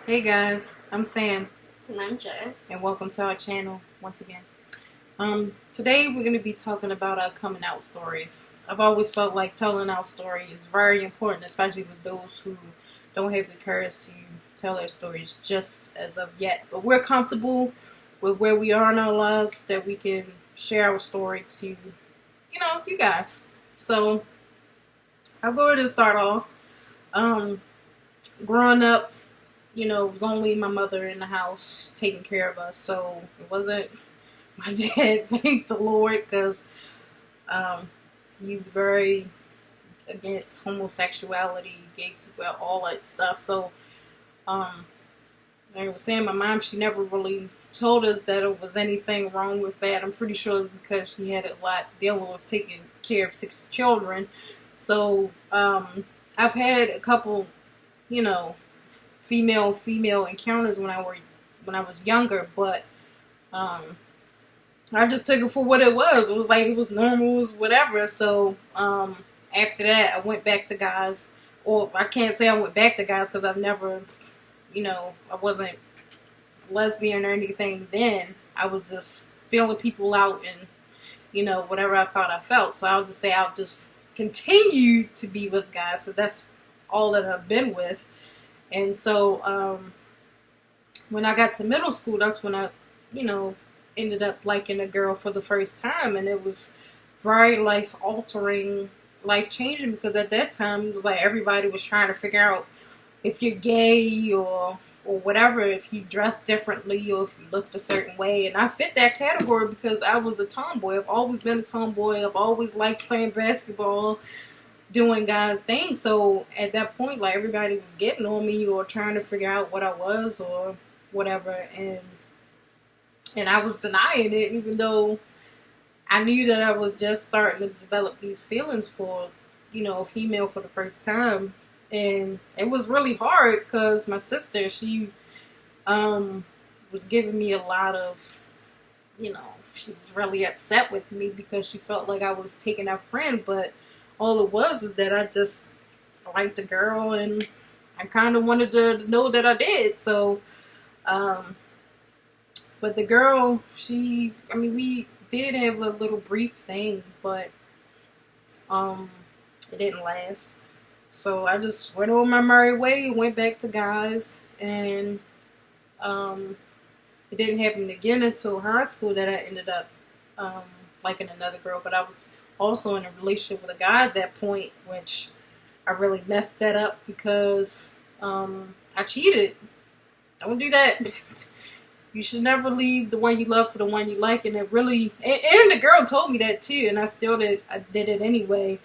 Hey guys, I'm Sam, And I'm Jess. and welcome to our channel once again. Today we're going to be talking about our coming out stories. I've always felt like telling our story is very important, especially with those who don't have the courage to tell their stories just as of yet. But we're comfortable with where we are in our lives that we can share our story to, you guys. So I'll go ahead and start off. Um, Growing up, it was only my mother in the house taking care of us, so it wasn't my dad. Thank the Lord, because he's very against homosexuality, gay people, all that stuff. So, like I was saying, my mom, she never really told us that there was anything wrong with that. I'm pretty sure it's because she had a lot dealing with taking care of 6 children. So, I've had a couple, you know, female encounters when I was younger, but I just took it for what it was. It was like it was normal, it was whatever. So after that, I went back to guys, or I can't say I went back to guys because I've never, I wasn't lesbian or anything then. I was just feeling people out and whatever I thought I felt. So I'll just say I'll just continue to be with guys. So that's all that I've been with. And so when I got to middle school, that's when I, ended up liking a girl for the first time. And it was very life altering, life changing, because at that time it was like everybody was trying to figure out if you're gay or whatever, if you dress differently or if you looked a certain way. And I fit that category because I was a tomboy. I've always been a tomboy. I've always liked playing basketball, doing guys things. So at that point, like, everybody was getting on me or trying to figure out what I was or whatever, and I was denying it, even though I knew that I was just starting to develop these feelings for a female for the first time. And it was really hard because my sister, she was giving me a lot of, she was really upset with me because she felt like I was taking her friend. But all it was is that I just liked the girl, and I kind of wanted to know that I did. So, but the girl, we did have a little brief thing, but it didn't last. So I just went on my merry way, went back to guys, and it didn't happen again until high school that I ended up liking another girl. But I was also in a relationship with a guy at that point, which I really messed that up because I cheated. Don't do that. You should never leave the one you love for the one you like. And it really, and the girl told me that too, and I did it anyway.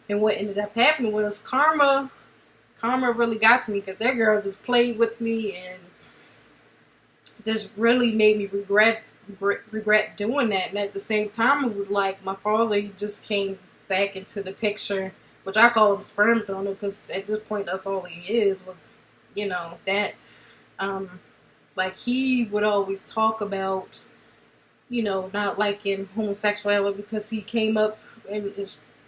And what ended up happening was karma really got to me, because that girl just played with me and just really made me regret doing that. And at the same time, it was like my father, he just came back into the picture, which I call him sperm donor, because at this point that's all he is, was that like, he would always talk about not liking homosexuality because he came up, and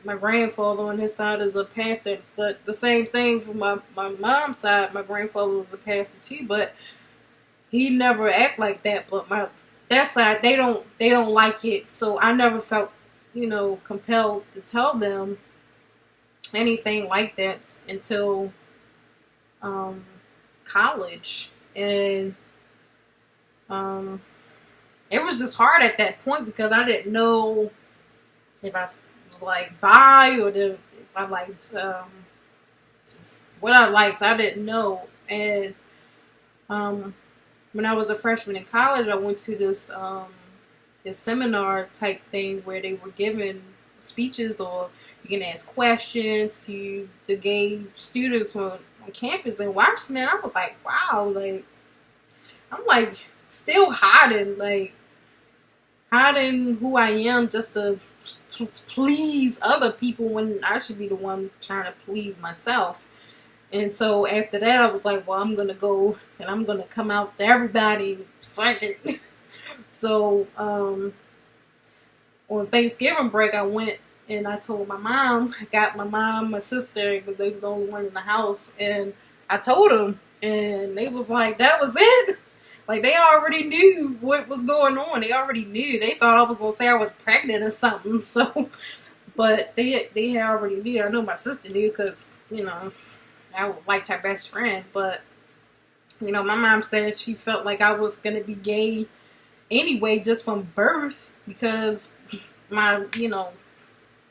my grandfather on his side is a pastor. But the same thing for my mom's side, my grandfather was a pastor too, but he never act like that. But that side, they don't like it. So I never felt compelled to tell them anything like that until college. And it was just hard at that point because I didn't know if I was like bi, or if I liked just what I liked. I didn't know. And when I was a freshman in college, I went to this seminar type thing where they were giving speeches, or you can ask questions to the gay students on campus in Washington. I was like, wow, like, I'm like still hiding who I am just to please other people when I should be the one trying to please myself. And so after that, I was like, well, I'm going to go and I'm going to come out to everybody. Fuck it. So on Thanksgiving break, I went and I told my mom. I got my mom, my sister, because they were the only one in the house. And I told them. And they was like, that was it? Like, they already knew what was going on. They already knew. They thought I was going to say I was pregnant or something. So, but they already knew. I know my sister knew because, you know, I liked her best friend. But, you know, my mom said she felt like I was going to be gay anyway just from birth because my, you know,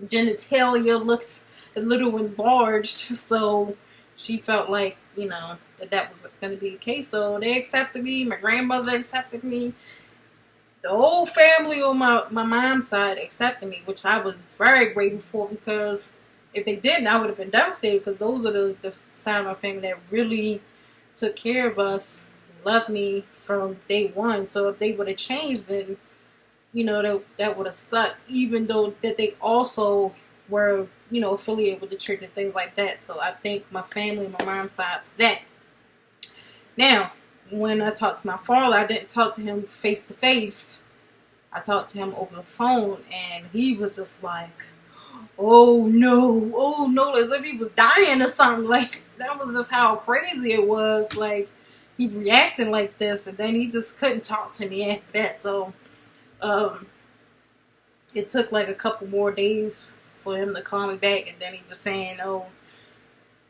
genitalia looks a little enlarged. So she felt like, you know, that was going to be the case. So they accepted me. My grandmother accepted me. The whole family on my mom's side accepted me, which I was very grateful for, because if they didn't, I would have been devastated, because those are the side of my family that really took care of us, loved me from day one. So if they would have changed, then, you know, that would have sucked, even though that they also were, you know, affiliated with the church and things like that. So I thank my family and my mom's side for that. Now, when I talked to my father, I didn't talk to him face to face. I talked to him over the phone, and he was just like, oh no, as if he was dying or something. Like, that was just how crazy it was. Like, he reacting like this, and then he just couldn't talk to me after that. So, it took like a couple more days for him to call me back, and then he was saying, oh,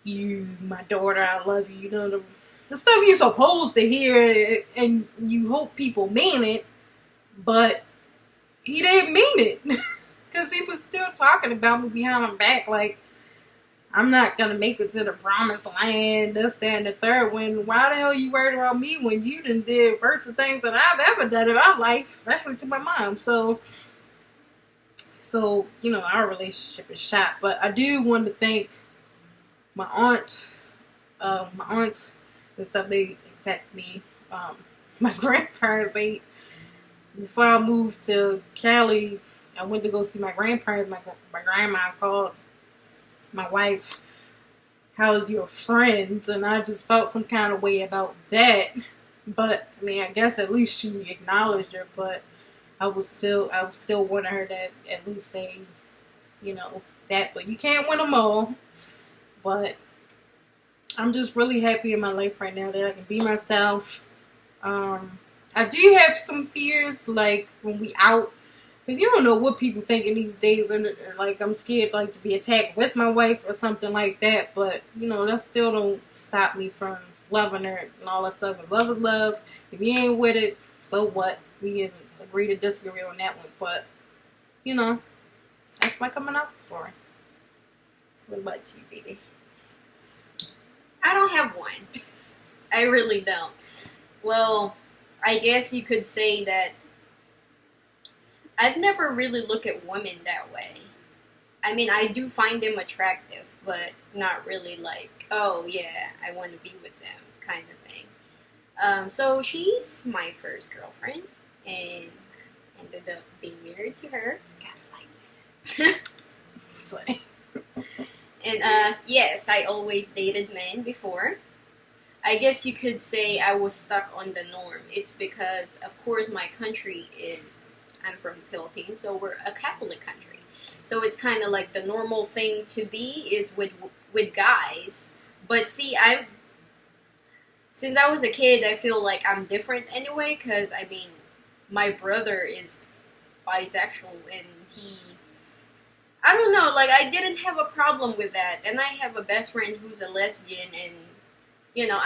you, my daughter, I love you. You know, the stuff you're supposed to hear, and you hope people mean it, but he didn't mean it. Because he was still talking about me behind my back, like, I'm not going to make it to the promised land, this, that, and the third. When, why the hell you worried about me when you done did worse things than I've ever done in my life, especially to my mom. So, you know, our relationship is shot. But I do want to thank my aunts and stuff. They accepted me. My grandparents, before I moved to Cali, I went to go see my grandparents. My grandma called my wife, how's your friends? And I just felt some kind of way about that. But, I mean, I guess at least she acknowledged her, but I was still wanting her to at least say, you know, that. But you can't win them all. But I'm just really happy in my life right now that I can be myself. I do have some fears, like, when we out, because you don't know what people think in these days, and like, I'm scared, like, to be attacked with my wife or something like that, but, you know, that still don't stop me from loving her and all that stuff. And love is love. If you ain't with it, so what? We can agree to disagree on that one, but, you know, that's my coming out story. What about you, baby? I don't have one. I really don't. Well, I guess you could say that I've never really looked at women that way. I mean, I do find them attractive, but not really like, oh yeah, I want to be with them kind of thing. So she's my first girlfriend, and ended up being married to her. Kind of like that. And yes, I always dated men before. I guess you could say I was stuck on the norm. It's because, of course, my country is, I'm from the Philippines, so we're a Catholic country. So it's kind of like the normal thing to be is with guys. But see, since I was a kid, I feel like I'm different anyway, because, I mean, my brother is bisexual, and I don't know, like, I didn't have a problem with that. And I have a best friend who's a lesbian, and, you know,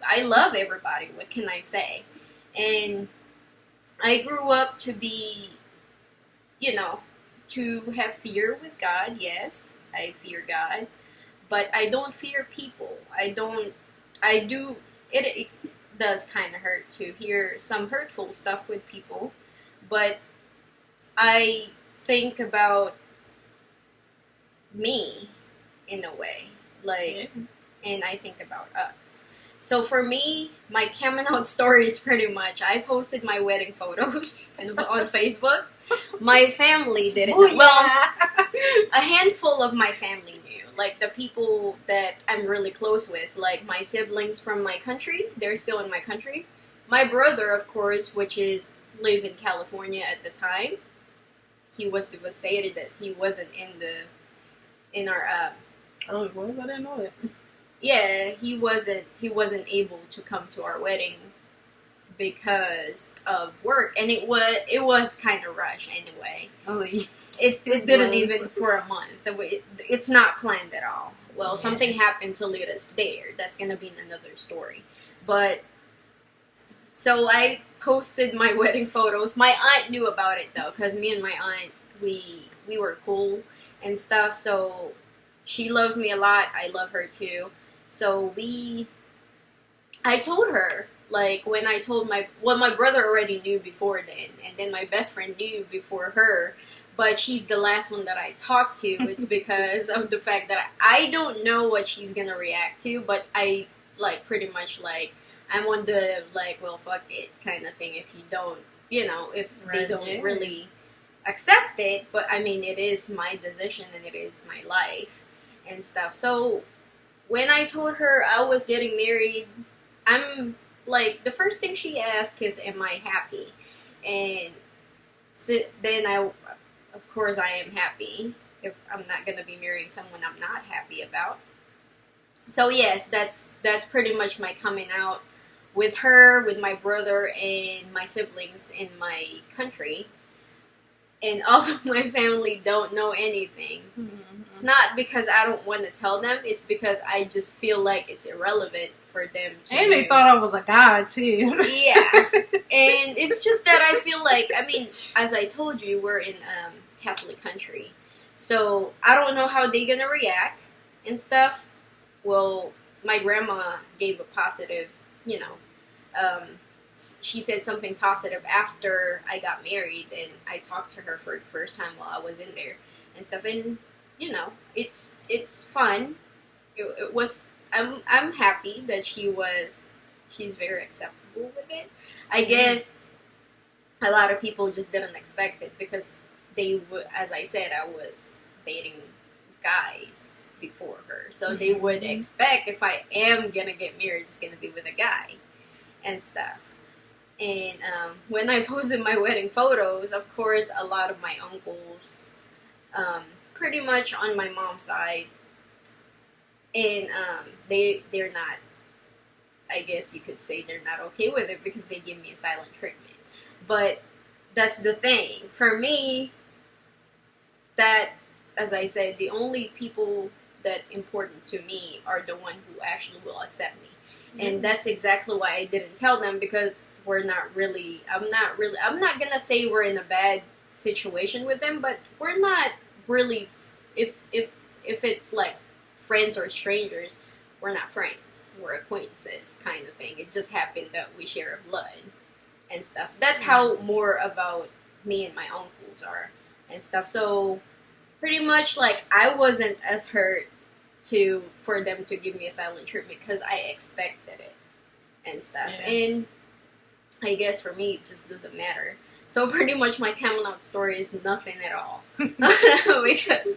I love everybody, what can I say? And I grew up to be, you know, to have fear with God, yes, I fear God, but I don't fear people. It does kind of hurt to hear some hurtful stuff with people, but I think about me in a way, like, and I think about us. So for me, my coming out story is pretty much, I posted my wedding photos on Facebook. My family didn't. Oh, yeah. Well, a handful of my family knew. Like, the people that I'm really close with, like my siblings from my country, they're still in my country. My brother, of course, which lived in California at the time, he was devastated that he wasn't in our Oh, what? I didn't know that. yeah, he wasn't able to come to our wedding because of work, and it was kind of rushed anyway. Oh, yeah. It didn't even for a month. It's not planned at all. Well, Yeah. something happened to lead us there. That's gonna be another story. But so I posted my wedding photos. My aunt knew about it though, because me and my aunt we were cool and stuff. So she loves me a lot. I love her too. So I told her, like, when I told my brother already knew before then, and then my best friend knew before her, but she's the last one that I talked to. It's because of the fact that I don't know what she's gonna react to, but I, like, pretty much, like, I'm on the, like, well, fuck it kind of thing if you don't, if they Right, don't yeah. really accept it, but I mean, it is my decision and it is my life and stuff. So when I told her I was getting married, I'm like, the first thing she asked is, "Am I happy?" And then of course, I am happy. If I'm not gonna be marrying someone I'm not happy about. So yes, that's pretty much my coming out with her, with my brother, and my siblings in my country. And all of my family don't know anything. It's not because I don't want to tell them. It's because I just feel like it's irrelevant for them to And they know. thought I was a god too. Yeah. And it's just that I feel like, I mean, as I told you, we're in Catholic country. So I don't know how they're going to react and stuff. Well, my grandma gave a positive, she said something positive after I got married, and I talked to her for the first time while I was in there and stuff. And it's fun. It was. I'm happy that she's very acceptable with it. I guess a lot of people just didn't expect it because they would, as I said, I was dating guys before her, so they would expect if I am gonna get married, it's gonna be with a guy and stuff. And when I posted my wedding photos, of course, a lot of my uncles, pretty much on my mom's side, and they're not. I guess you could say they're not okay with it because they give me a silent treatment. But that's the thing for me. That, as I said, the only people that important to me are the one who actually will accept me, and that's exactly why I didn't tell them, because we're not really. I'm not gonna say we're in a bad situation with them, but we're not really. If it's like friends or strangers, we're not friends. We're acquaintances, kind of thing. It just happened that we share blood and stuff. That's how more about me and my uncles are and stuff. So pretty much, like, I wasn't as hurt for them to give me a silent treatment because I expected it and stuff. Yeah. And I guess for me, it just doesn't matter. So pretty much my coming out story is nothing at all. Because,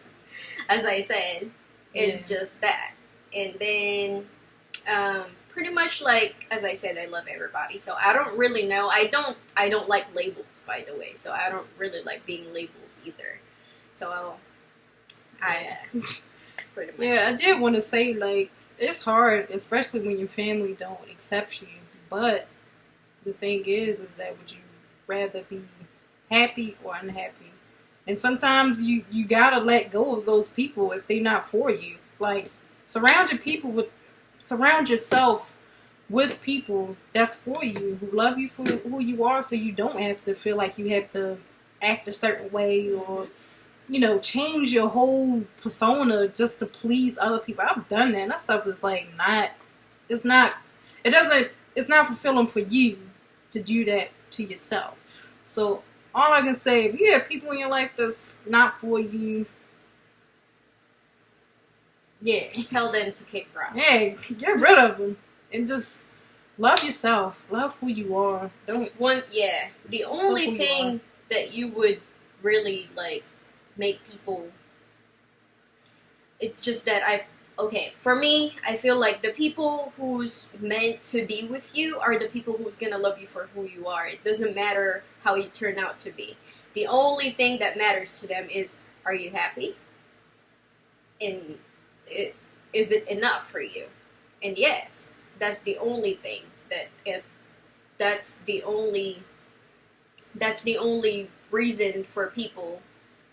as I said, it's just that. And then, pretty much, like, as I said, I love everybody. So I don't really know. I don't like labels, by the way. So I don't really like being labels either. So I pretty much. Yeah, I did want to say, like, it's hard, especially when your family don't accept you. But the thing is that would you rather be happy or unhappy? And sometimes you gotta let go of those people if they're not for you. Like, surround yourself with people that's for you, who love you for who you are, so you don't have to feel like you have to act a certain way or, change your whole persona just to please other people. I've done that. And that stuff is like it's not fulfilling for you to do that to yourself. So all I can say, if you have people in your life that's not for you, yeah, Tell them to kick rocks. hey, get rid of them and just love yourself. Love who you are. Just the only who you thing that you would really, like, make people, it's just that for me, I feel like the people who's meant to be with you are the people who's gonna love you for who you are. It doesn't matter how you turn out to be. The only thing that matters to them is, are you happy? And is it enough for you? And yes, that's the only thing that if that's the only reason for people,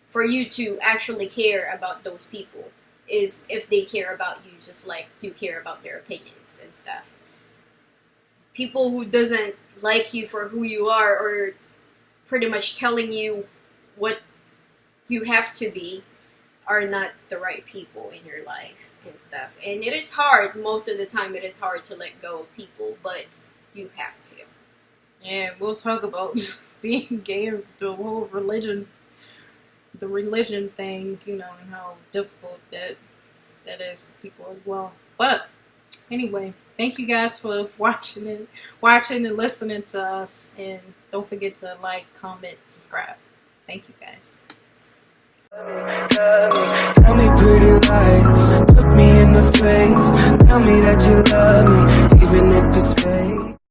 for you to actually care about those people, is if they care about you just like you care about their opinions and stuff. People who doesn't like you for who you are, or pretty much telling you what you have to be, are not the right people in your life and stuff. And it is hard, most of the time it is hard to let go of people, but you have to. Yeah, we'll talk about being gay and the whole religion thing, you know, and how difficult that is for people as well. But anyway, thank you guys for watching and listening to us, and don't forget to like, comment, subscribe. Thank you guys. Tell me pretty lies, look me in the face, tell me that you love me, even if it's fake.